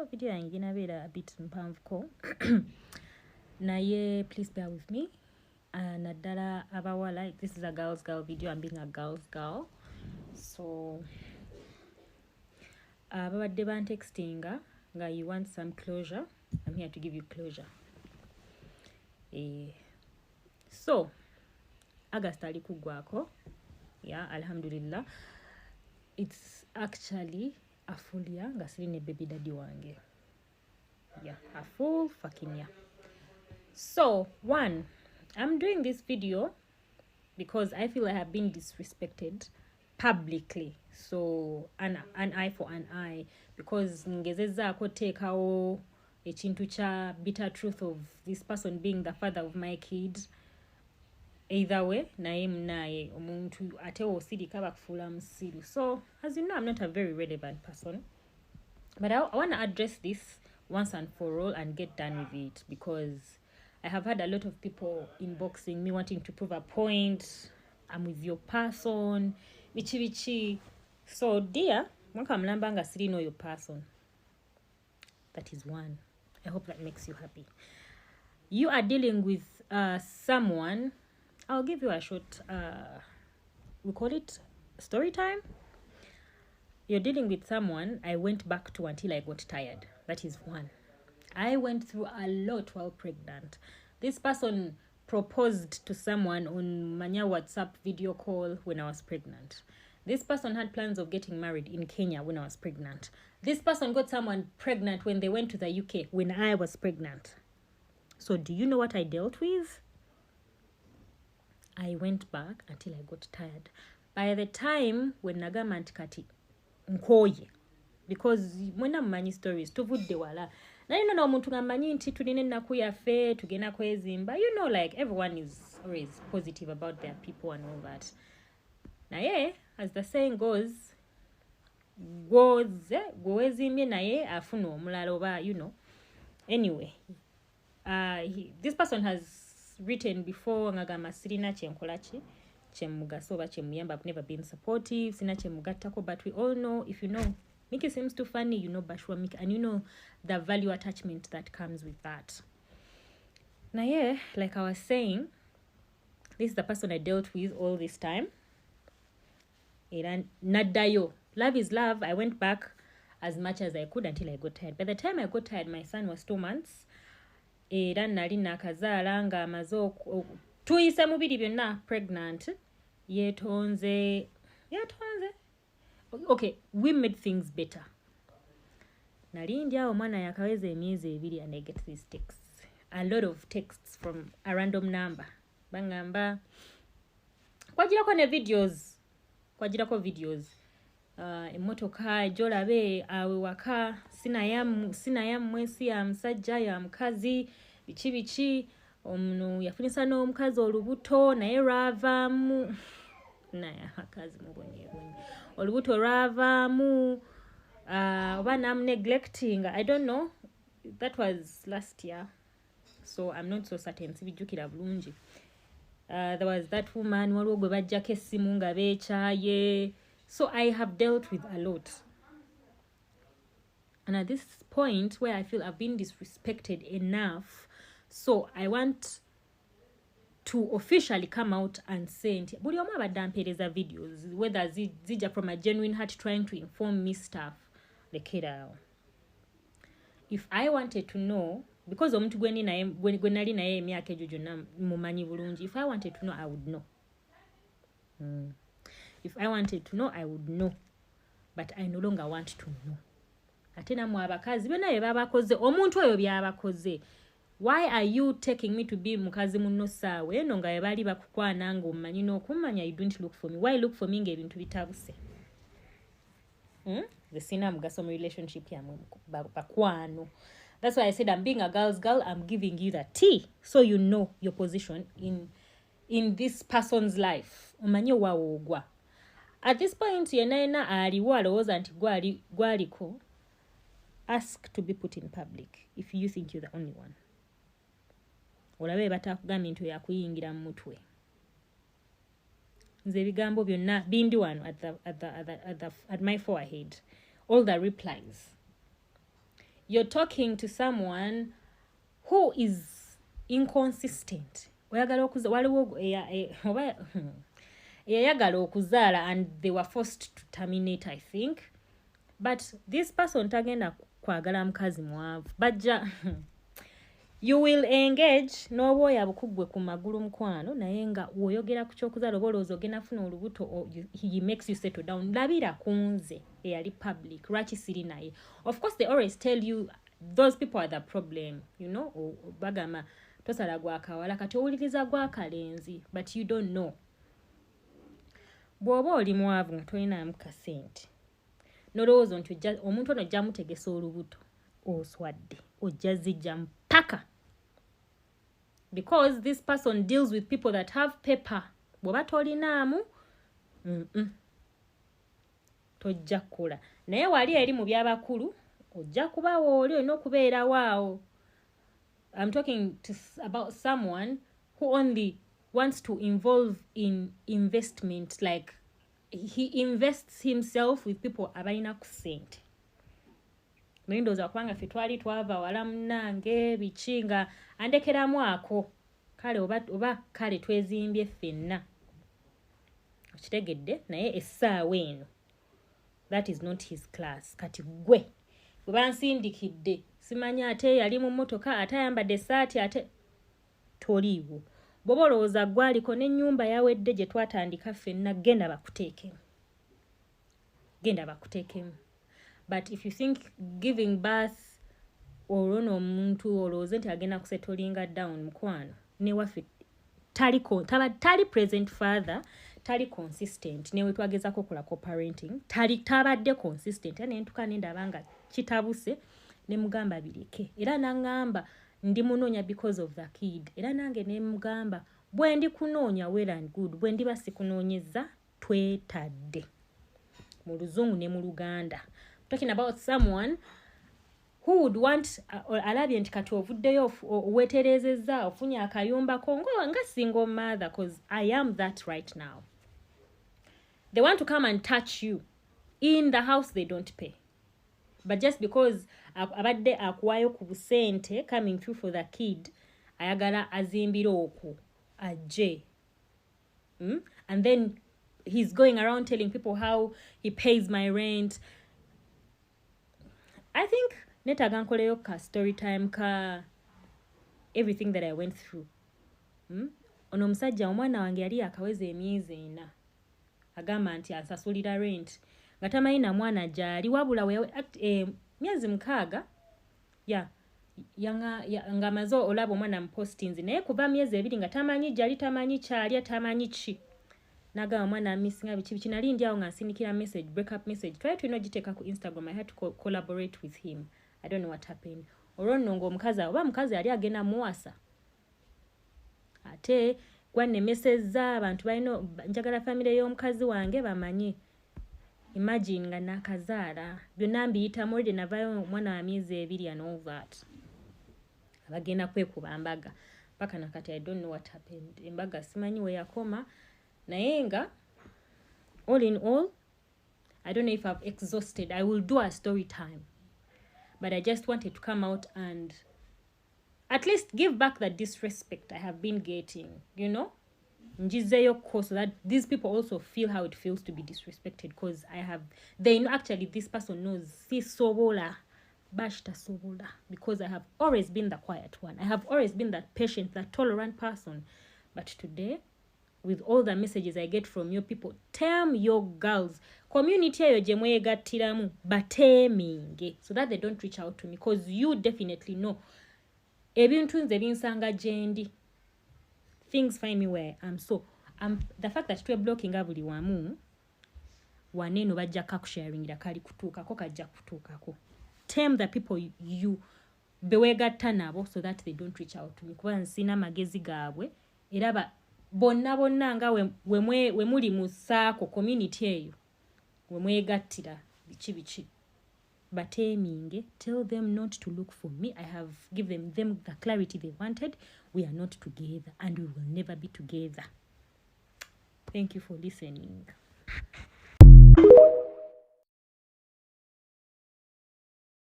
video yange inabeera a bit mpanvuko naye please bear with me. Naddala abawala, this is a girls video. I'm being a girls girl, so babadde bantextinga nga you want some closure. I'm here to give you closure. So August ali kugwako, yeah, alhamdulillah. It's actually a full year nga siri ne baby daddy wange, yeah, a full fucking year. So one, I'm doing this video because I feel I have been disrespected publicly. So an eye for an eye, because ngezezaako teekawo ekintu kya bitter truth of this person being the father of my kid. Either way, naye munaye omuntu ate osirika bakufuula musiru. So as you know, I'm not a very relevant person, but I want to address this once and for all and get done with it, because I have had a lot of people inboxing me wanting to prove a point. I'm with your person, bichi. So dear, mwaka mlambanga siri know your person. That is one. I hope that makes you happy. You are dealing with someone. I'll give you a short, we call it story time. You're dealing with someone I went back to until I got tired. That is one. I went through a lot while pregnant. This person proposed to someone on Manya WhatsApp video call when I was pregnant. This person had plans of getting married in Kenya when I was pregnant. This person got someone pregnant when they went to the UK when I was pregnant. So do you know what I dealt with? I went back until I got tired. By the time when nagamba nti kati nkoye, because mwena mmanyi stories tuvudde wala naye no omuntu ngamanyi nti tulina ennaku yaffe tugenda kwezimba, you know, like everyone is always positive about their people and all that. Naye as the saying goes, gwezimbye naye afuna omulala oba, you know. Anyway, this person has written before ngagamba sirina kyenkolachi kyemugaso oba kyemuyamba. I've never been supportive, sina kyemugattako, but we all know, if you know Mickey seems too funny, you know Bashwa Mickey, and you know the value attachment that comes with that. Now yeah, like I was saying, this is the person I dealt with all this time. Nadayo, love is love. I went back as much as I could until I got tired. By the time I got tired, my son was 2 months. Era nali nakazaala nga amaze tuyise mubiri byonna pregnant. Yetonze. Okay, we made things better. Nali ndi awo mwana yakaweza emyezi 2 and I get these texts. A lot of texts from a random number. Bangamba kwagirako videos. Emotoka jolabe awe waka sina ya mwesi ya msajja ya mkazi bichi omunu yafunisa no mkazi olubuto naye ravamu naye akazi mubonye olubuto ravamu oba nam neglecting, I don't know, that was last year, so I'm not so certain sibijukira bulungi. There was that woman waliwo gwe bajjako essimu nga beekyaye. So I have dealt with a lot. And at this point where I feel I've been disrespected enough, so I want to officially come out and say, buli omu abadde ampeereza videos, whether zija from a genuine heart trying to inform me stuff, lekera. If I wanted to know, because omuntu gwe nali naye emyaka egyo gyonna mumanyi bulungi, if I wanted to know, I would know. If I wanted to know, I would know. But I no longer want to know. Ate namwe abakazi bena yebabakoze omuntu oyo byabakoze. Why are you taking me to be mukazi munno saawe eno nga yebali bakukwana nga omanyi n'okumanya you don't look for me? Why look for me ng'ebintu bitabuse? The sina mugaso mu relationship yamwe bakwano. That's why I said I'm being a girl's girl. I'm giving you the tea so you know your position in this person's life. Omanyi wawo. At this point, yenna aliwo alowooza nti gwaliko. Ask to be put in public if you think you're the only one. Olabe batakugambye nti yakuyingira mu mutwe. Nze ebigambo byonna bindi wano at my forehead. All the replies. you're talking to someone who is inconsistent. Yayagala okuzaala and they were forced to terminate, I think. But this person tagenda kwagala mukazi mwavu. Bajja you will engage n'obwoya bukugwe ku magulu mukwano naye nga woyogera ku kyokuzaala oba olowooza ogenda funa olubuto or he makes you settle down. Labira kunze eyali public lwaki siri naye. Of course they always tell you those people are the problem, you know, bagamba tosala gwakawala kati owuliriza gwakalenzi, but you don't know. Bw'oba oli mwavu nga tolinamu kasente nolowooza nti omuntu ono ojja mutegesa olubuto oswadde ojja zijja mpaka, because this person deals with people that have paper. Bw'oba tolinaamu tojja kukola, naye wali eri mu by'abakulu ojja kubawo oli olina okubeerawo awo. I'm talking about someone who only wants to involve in investment, like he invests himself with people abalina ku sente. Mwindoza kubanga ffe twali twava wala munnange bichinga andekeramu ako kale oba kale twezimbye ffenna okitegedde, naye essaawa eno that is not his class. Kati gwe bwe bansindikidde simanya ate yali mu mmotoka ate ayambadde essaati ate toliiwo. Bw'oba olowooza gwaliko n'ennyumba yawedde gye twatandika ffenna genda bakuteekemu. But if you think giving birth olwono omuntu olowooze nti agenda kusettlinga down mukwano ne waffe tali present father, tali consistent ne we twagezako kola co-parenting tabadde consistent. Era nentuka nendaba nga kitabuse ne mugamba bireke, era nangamba ndi munoonya because of the kid, era nange ne mugamba bwe ndi kunoonya well and good, bwe ndiba sikunoonyeza twetadde mu luzungu ne mu luganda. Talking about someone who would want alabye nti kati ovuddeyo weterezeza ofunye akayumba kongo nga single mother, because I am that right now. They want to come and touch you in the house they don't pay, but just because abadde akuwayo ku busente coming through for the kid ayagala azimbire okwo ajje. And then he's going around telling people how he pays my rent. I think netaga nkoleyo ka story time ka everything that I went through. Ono musajja omwana wange yali akaweza emyezi 4 agamba nti asasulira rent nga tamanyi na mwana gyali wabula myezi 6 nga amaze olaba omwana mu postings, naye kuva myezi 2 nga tamanyi gyali, tamanyi kyalya, tamanyi ki. Nagamba omwana missing biki nali ndi awo nga nsindikira message, break up message. Try to giteeka ku Instagram. I had to collaborate with him. I don't know what happened. Olwono ng'omukazi oba mukazi yali agenda muwasa ate gwanne message z'abantu balina njagala family y'omukazi wange bamanye. Imagine nga nakazaala byonna mbiyitamu already navayo omwana wa myezi 2 and all that. Abagenda kwekuba mbaga paka nakati I don't know what happened. Embaga simanyi we yakoma. Nayenga, all in all, I don't know if I've exhausted. I will do a story time. But I just wanted to come out and at least give back the disrespect I have been getting, you know? Njizeyo ko, so that these people also feel how it feels to be disrespected, because they know actually this person knows si sobola, bashta sobola, because I have always been the quiet one. I have always been that patient, that tolerant person. But today, with all the messages I get from your people, term your girls, community ayo gye mwegattiramu bateeminge, so that they don't reach out to me, because you definitely know ebintu nze binsanga gyendi. Things find me where I am. So the fact that we're blocking buli wamu waneno bajja kakusharingira kali kutuukako kajja kutuukako. Term the people you bewegatta nabo, so that they don't reach out to me, kuba nsina magezi gaabwe era bonna nga we muli mu saako community eyo we mwegattira biki bateeminge. Tell them not to look for me. I have given them the clarity they wanted. We are not together and we will never be together. Thank you for listening.